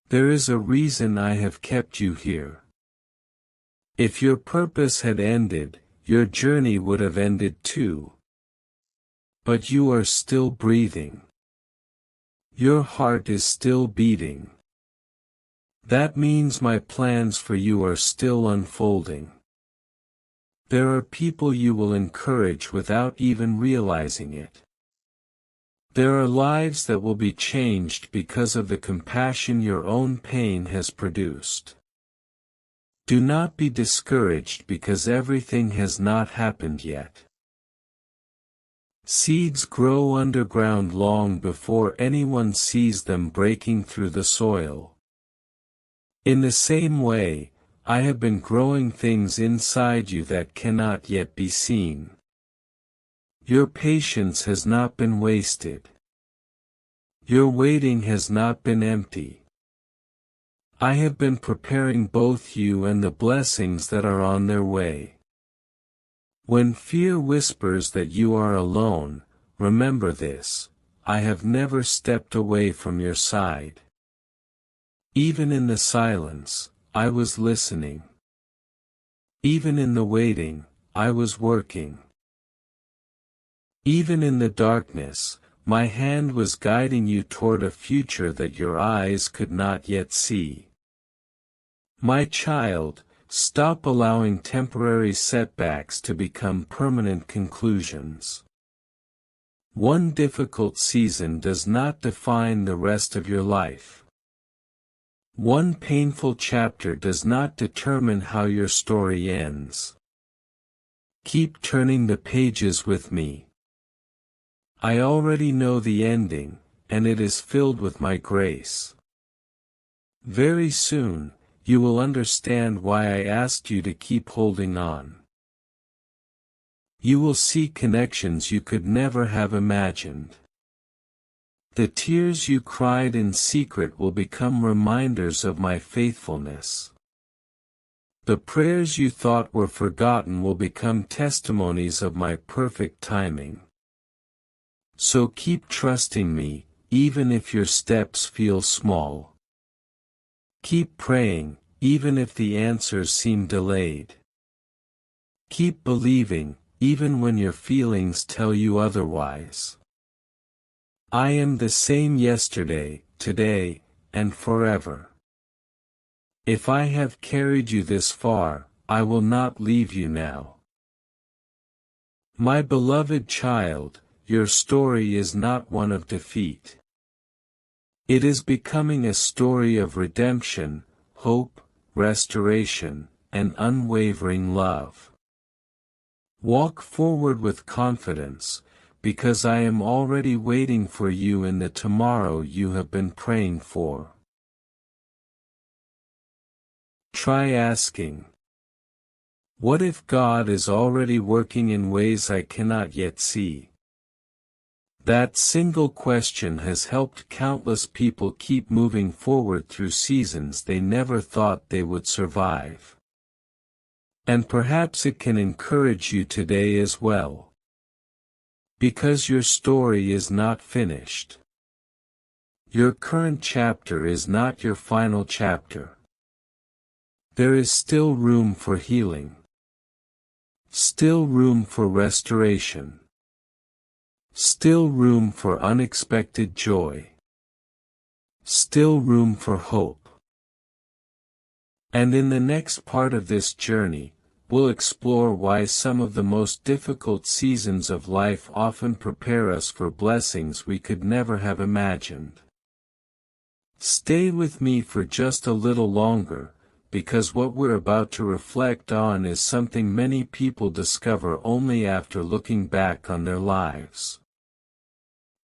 There is a reason I have kept you here. If your purpose had ended, your journey would have ended too. But you are still breathing. Your heart is still beating. That means my plans for you are still unfolding. There are people you will encourage without even realizing it. There are lives that will be changed because of the compassion your own pain has produced. Do not be discouraged because everything has not happened yet. Seeds grow underground long before anyone sees them breaking through the soil. In the same way, I have been growing things inside you that cannot yet be seen. Your patience has not been wasted. Your waiting has not been empty. I have been preparing both you and the blessings that are on their way. When fear whispers that you are alone, remember this: I have never stepped away from your side. Even in the silence, I was listening. Even in the waiting, I was working. Even in the darkness, my hand was guiding you toward a future that your eyes could not yet see. My child, stop allowing temporary setbacks to become permanent conclusions. One difficult season does not define the rest of your life. One painful chapter does not determine how your story ends. Keep turning the pages with me. I already know the ending, and it is filled with my grace. Very soon, you will understand why I asked you to keep holding on. You will see connections you could never have imagined. The tears you cried in secret will become reminders of my faithfulness. The prayers you thought were forgotten will become testimonies of my perfect timing. So keep trusting me, even if your steps feel small. Keep praying, even if the answers seem delayed. Keep believing, even when your feelings tell you otherwise. I am the same yesterday, today, and forever. If I have carried you this far, I will not leave you now. My beloved child, your story is not one of defeat. It is becoming a story of redemption, hope, restoration, and unwavering love. Walk forward with confidence, because I am already waiting for you in the tomorrow you have been praying for. Try asking, what if God is already working in ways I cannot yet see? That single question has helped countless people keep moving forward through seasons they never thought they would survive. And perhaps it can encourage you today as well. Because your story is not finished. Your current chapter is not your final chapter. There is still room for healing. Still room for restoration. Still room for unexpected joy. Still room for hope. And in the next part of this journey, we'll explore why some of the most difficult seasons of life often prepare us for blessings we could never have imagined. Stay with me for just a little longer, because what we're about to reflect on is something many people discover only after looking back on their lives.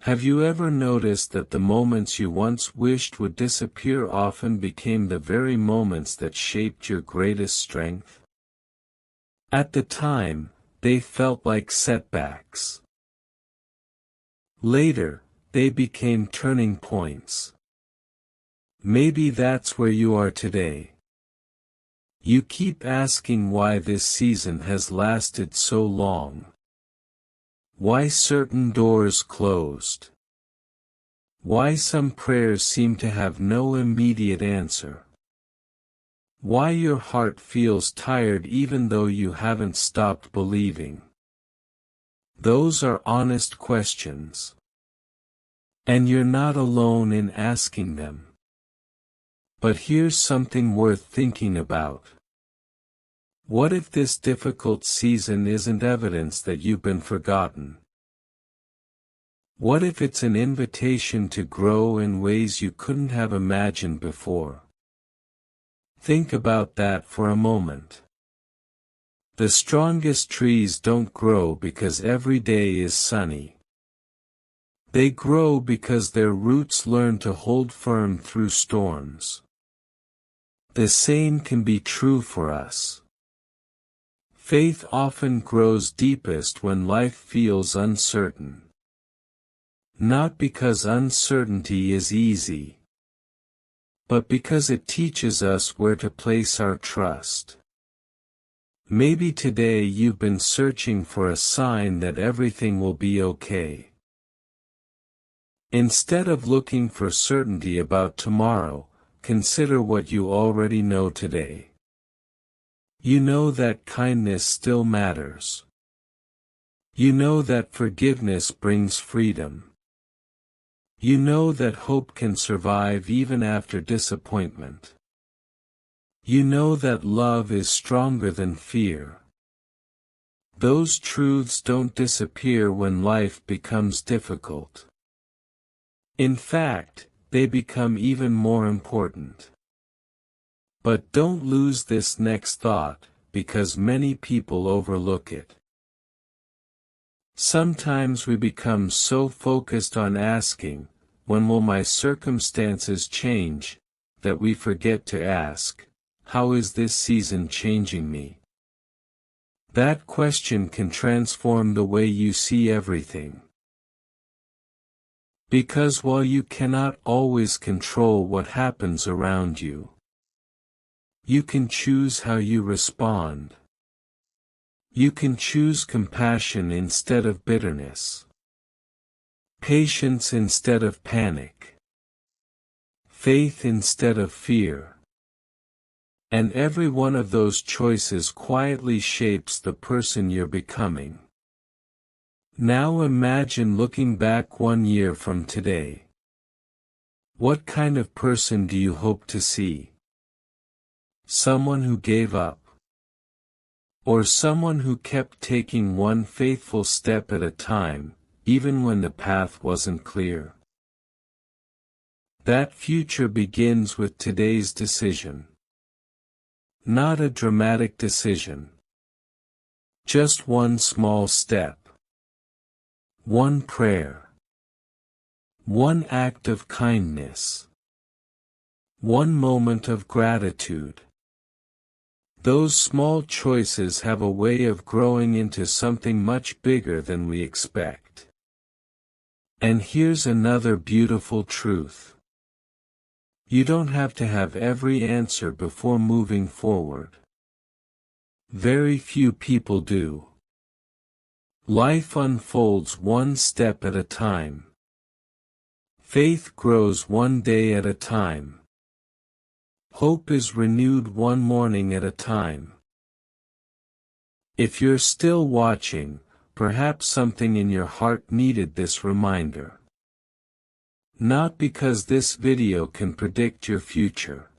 Have you ever noticed that the moments you once wished would disappear often became the very moments that shaped your greatest strength? At the time, they felt like setbacks. Later, they became turning points. Maybe that's where you are today. You keep asking why this season has lasted so long. Why certain doors closed? Why some prayers seem to have no immediate answer. Why your heart feels tired even though you haven't stopped believing. Those are honest questions. And you're not alone in asking them. But here's something worth thinking about. What if this difficult season isn't evidence that you've been forgotten? What if it's an invitation to grow in ways you couldn't have imagined before? Think about that for a moment. The strongest trees don't grow because every day is sunny. They grow because their roots learn to hold firm through storms. The same can be true for us. Faith often grows deepest when life feels uncertain. Not because uncertainty is easy, but because it teaches us where to place our trust. Maybe today you've been searching for a sign that everything will be okay. Instead of looking for certainty about tomorrow, consider what you already know today. You know that kindness still matters. You know that forgiveness brings freedom. You know that hope can survive even after disappointment. You know that love is stronger than fear. Those truths don't disappear when life becomes difficult. In fact, they become even more important. But don't lose this next thought, because many people overlook it. Sometimes we become so focused on asking, "When will my circumstances change?" that we forget to ask, "How is this season changing me?" That question can transform the way you see everything. Because while you cannot always control what happens around you, you can choose how you respond. You can choose compassion instead of bitterness. Patience instead of panic. Faith instead of fear. And every one of those choices quietly shapes the person you're becoming. Now imagine looking back 1 year from today. What kind of person do you hope to see? Someone who gave up? Or someone who kept taking one faithful step at a time, even when the path wasn't clear? That future begins with today's decision. Not a dramatic decision. Just one small step. One prayer. One act of kindness. One moment of gratitude. Those small choices have a way of growing into something much bigger than we expect. And here's another beautiful truth. You don't have to have every answer before moving forward. Very few people do. Life unfolds one step at a time. Faith grows one day at a time. Hope is renewed one morning at a time. If you're still watching, perhaps something in your heart needed this reminder. Not because this video can predict your future,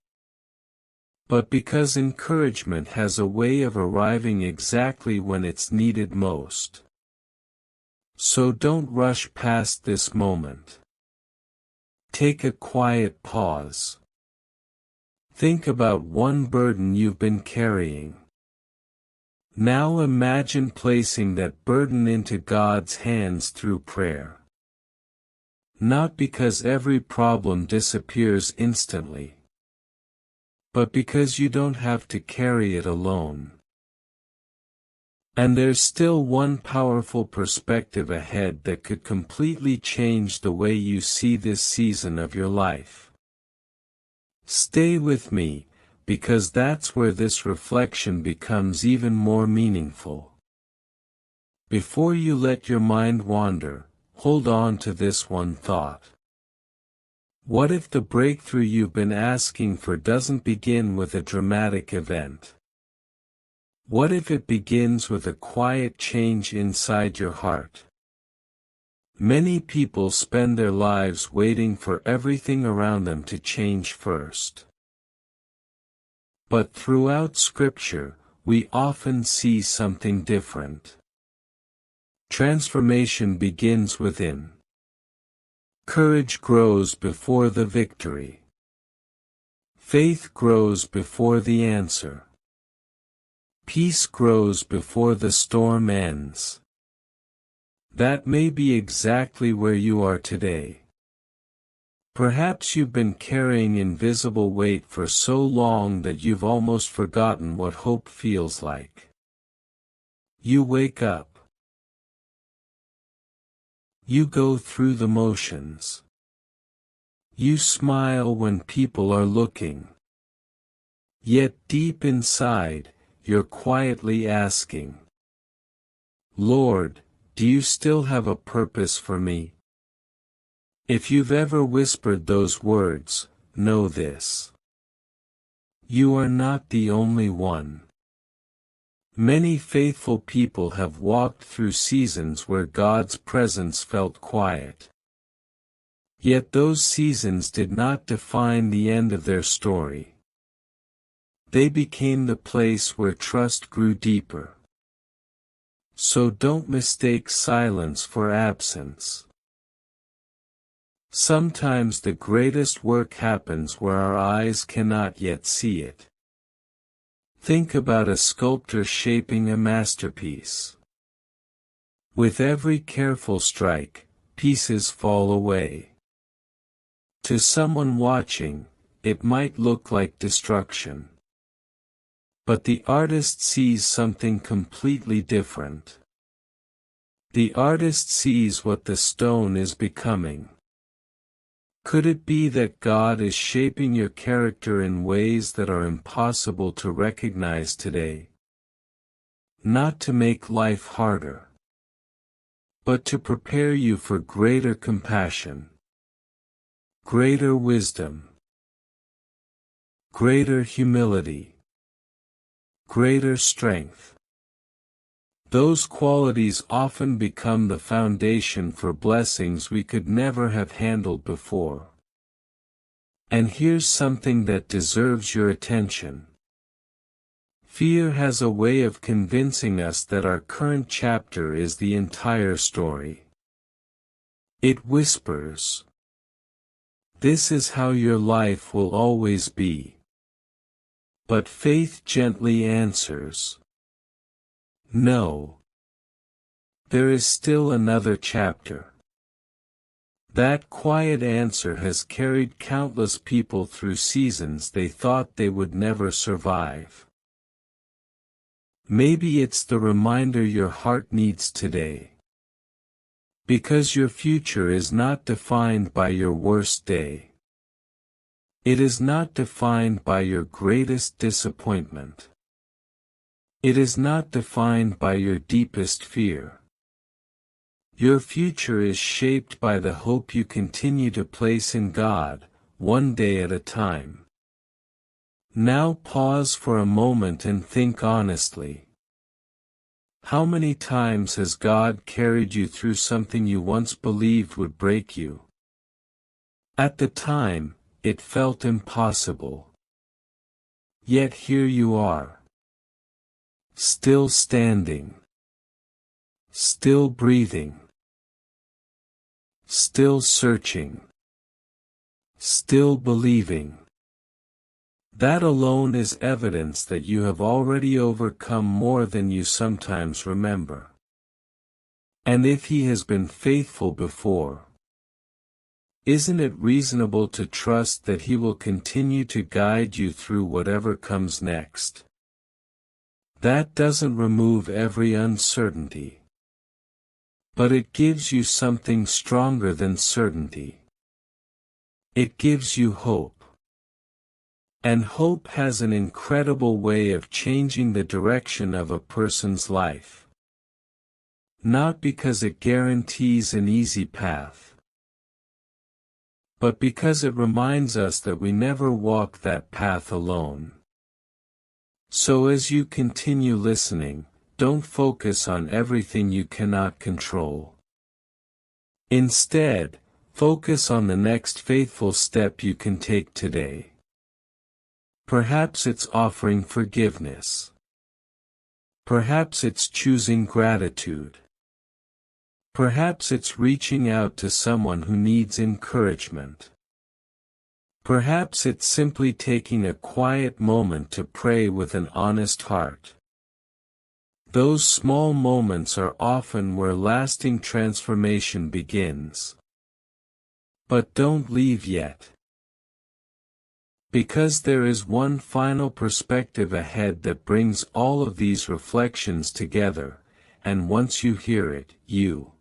but because encouragement has a way of arriving exactly when it's needed most. So don't rush past this moment. Take a quiet pause. Think about one burden you've been carrying. Now imagine placing that burden into God's hands through prayer. Not because every problem disappears instantly, but because you don't have to carry it alone. And there's still one powerful perspective ahead that could completely change the way you see this season of your life. Stay with me, because that's where this reflection becomes even more meaningful. Before you let your mind wander, hold on to this one thought. What if the breakthrough you've been asking for doesn't begin with a dramatic event? What if it begins with a quiet change inside your heart? Many people spend their lives waiting for everything around them to change first. But throughout Scripture, we often see something different. Transformation begins within. Courage grows before the victory. Faith grows before the answer. Peace grows before the storm ends. That may be exactly where you are today. Perhaps you've been carrying invisible weight for so long that you've almost forgotten what hope feels like. You wake up. You go through the motions. You smile when people are looking. Yet deep inside, you're quietly asking, Lord, do you still have a purpose for me? If you've ever whispered those words, know this. You are not the only one. Many faithful people have walked through seasons where God's presence felt quiet. Yet those seasons did not define the end of their story. They became the place where trust grew deeper. So don't mistake silence for absence. Sometimes the greatest work happens where our eyes cannot yet see it. Think about a sculptor shaping a masterpiece. With every careful strike, pieces fall away. To someone watching, it might look like destruction. But the artist sees something completely different. The artist sees what the stone is becoming. Could it be that God is shaping your character in ways that are impossible to recognize today? Not to make life harder, but to prepare you for greater compassion, greater wisdom, greater humility, greater strength. Those qualities often become the foundation for blessings we could never have handled before. And here's something that deserves your attention. Fear has a way of convincing us that our current chapter is the entire story. It whispers, "This is how your life will always be." But faith gently answers, "No. There is still another chapter." That quiet answer has carried countless people through seasons they thought they would never survive. Maybe it's the reminder your heart needs today. Because your future is not defined by your worst day. It is not defined by your greatest disappointment. It is not defined by your deepest fear. Your future is shaped by the hope you continue to place in God, one day at a time. Now pause for a moment and think honestly. How many times has God carried you through something you once believed would break you? At the time, it felt impossible. Yet here you are. Still standing. Still breathing. Still searching. Still believing. That alone is evidence that you have already overcome more than you sometimes remember. And if He has been faithful before, isn't it reasonable to trust that He will continue to guide you through whatever comes next? That doesn't remove every uncertainty. But it gives you something stronger than certainty. It gives you hope. And hope has an incredible way of changing the direction of a person's life. Not because it guarantees an easy path, but because it reminds us that we never walk that path alone. So as you continue listening, don't focus on everything you cannot control. Instead, focus on the next faithful step you can take today. Perhaps it's offering forgiveness. Perhaps it's choosing gratitude. Perhaps it's reaching out to someone who needs encouragement. Perhaps it's simply taking a quiet moment to pray with an honest heart. Those small moments are often where lasting transformation begins. But don't leave yet. Because there is one final perspective ahead that brings all of these reflections together, and once you hear it, you